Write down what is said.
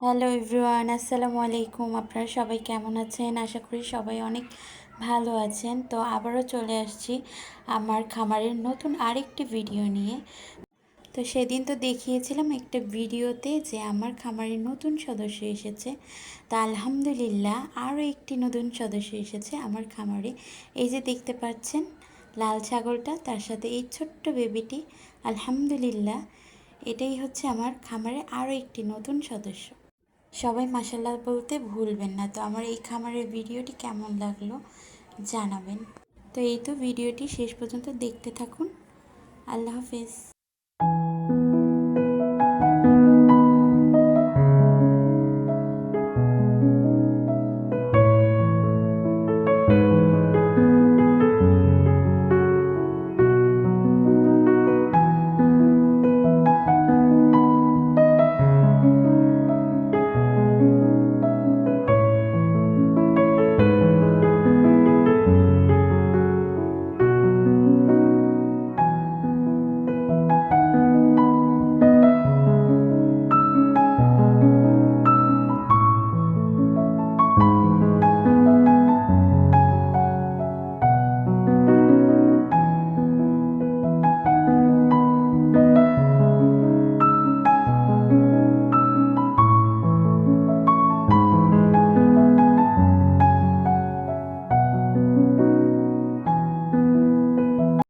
Hello everyone, আসসালামু আলাইকুম। আপনারা সবাই কেমন আছেন? আশা করি সবাই অনেক ভালো আছেন। তো আবারও চলে আসছি আমার খামারের নতুন আরেকটি ভিডিও নিয়ে। তো সেদিন তো দেখিয়েছিলাম একটা ভিডিওতে যে আমার খামারের নতুন সদস্য এসেছে। তা আলহামদুলিল্লাহ আরও একটি নতুন সদস্য এসেছে আমার খামারে। এই যে দেখতে পাচ্ছেন লাল ছাগলটা, তার সাথে এই ছোট্ট বেবিটি। আলহামদুলিল্লাহ এটাই হচ্ছে আমার খামারে আরও একটি নতুন সদস্য। সবাই মাশাআল্লাহ বলতে ভুলবেন না। তো আমার এই খামারের ভিডিওটি কেমন লাগলো জানাবেন। তো এই তো ভিডিওটি শেষ পর্যন্ত দেখতে থাকুন। আল্লাহ হাফেজ।